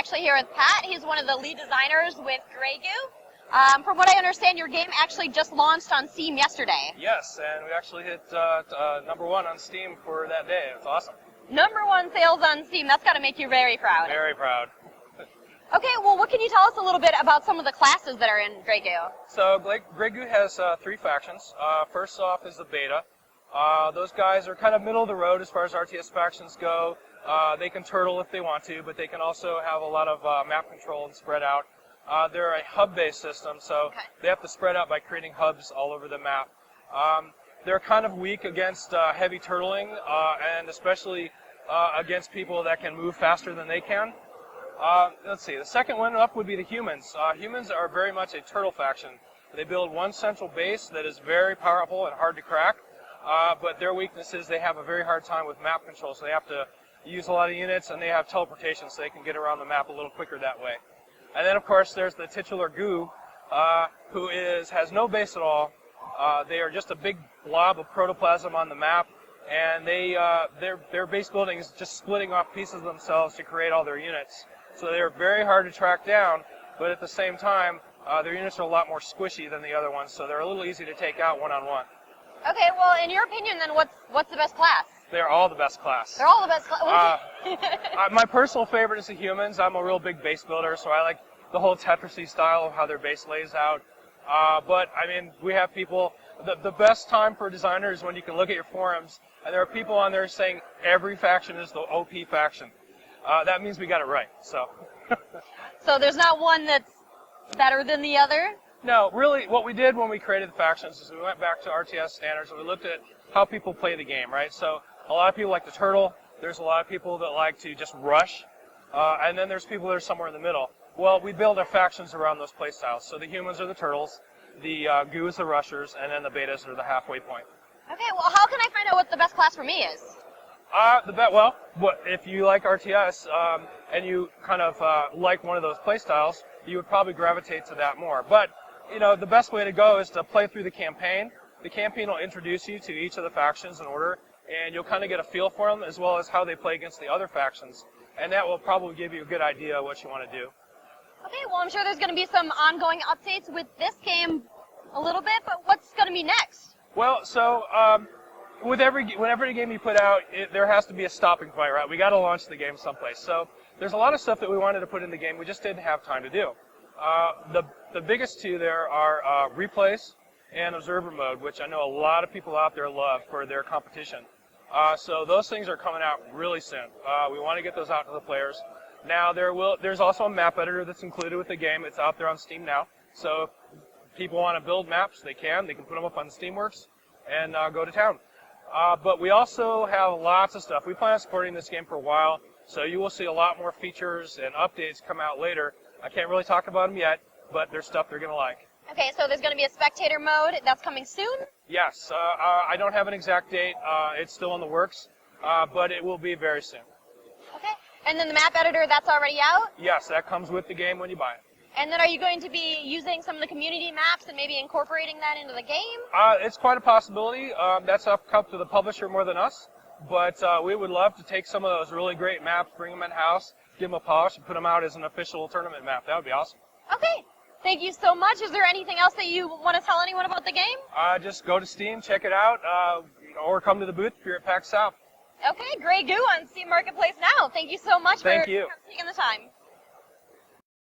actually here with Pat. He's one of the lead designers with Greygoo. From what I understand, your game actually just launched on Steam yesterday. Yes, and we actually hit #1 on Steam for that day. It's awesome. #1 sales on Steam. That's got to make you very proud. Very proud. Okay, well, what can you tell us a little bit about some of the classes that are in Greygoo? So Greygoo has 3 factions. First off is the beta. Those guys are kind of middle of the road as far as RTS factions go. They can turtle if they want to, but they can also have a lot of map control and spread out. They're a hub-based system, so they have to spread out by creating hubs all over the map. They're kind of weak against heavy turtling, and especially against people that can move faster than they can. Let's see, the second one up would be the humans. Humans are very much a turtle faction. They build one central base that is very powerful and hard to crack, but their weakness is they have a very hard time with map control, so they have to use a lot of units, and they have teleportation, so they can get around the map a little quicker that way. And then, of course, there's the titular Goo, who has no base at all. They are just a big blob of protoplasm on the map, and their base building is just splitting off pieces of themselves to create all their units. So they're very hard to track down, but at the same time, their units are a lot more squishy than the other ones, so they're a little easy to take out one-on-one. Okay, well, in your opinion, then, what's the best class? They're all the best class. They're all the best class. My personal favorite is the humans. I'm a real big base builder, so I like the whole Tetrisy style of how their base lays out. But, I mean, we have people... The best time for designers is when you can look at your forums, and there are people on there saying every faction is the OP faction. That means we got it right, so... So there's not one that's better than the other? No, really, what we did when we created the factions is we went back to RTS standards and we looked at how people play the game, right? So a lot of people like to turtle. There's a lot of people that like to just rush. And then there's people that are somewhere in the middle. Well, we build our factions around those play styles. So the humans are the turtles, the Goos are the rushers, and then the betas are the halfway point. Okay, well, how can I find out what the best class for me is? If you like RTS and you kind of like one of those play styles, you would probably gravitate to that more. But you know, the best way to go is to play through the campaign. The campaign will introduce you to each of the factions in order, and you'll kind of get a feel for them as well as how they play against the other factions. And that will probably give you a good idea of what you want to do. Okay, well, I'm sure there's going to be some ongoing updates with this game a little bit, but what's going to be next? Well, so whenever a game you put out, there has to be a stopping point, right? We got to launch the game someplace. So there's a lot of stuff that we wanted to put in the game. We just didn't have time to do. The biggest two there are replays and observer mode, which I know a lot of people out there love for their competition. So those things are coming out really soon. We want to get those out to the players. Now there's also a map editor that's included with the game. It's out there on Steam now. So if people want to build maps, they can put them up on Steamworks and go to town. But we also have lots of stuff. We plan on supporting this game for a while, so you will see a lot more features and updates come out later. I can't really talk about them yet, but there's stuff they're going to like. Okay, so there's going to be a spectator mode that's coming soon? Yes. I don't have an exact date. It's still in the works, but it will be very soon. Okay. And then the map editor, that's already out? Yes, that comes with the game when you buy it. And then are you going to be using some of the community maps and maybe incorporating that into the game? It's quite a possibility. That's up to the publisher more than us. But we would love to take some of those really great maps, bring them in-house, give them a polish, and put them out as an official tournament map. That would be awesome. Okay. Thank you so much. Is there anything else that you want to tell anyone about the game? Just go to Steam, check it out, or come to the booth if you're at PAX South. Okay, Greygoo on Steam Marketplace now. Thank you so much for taking the time.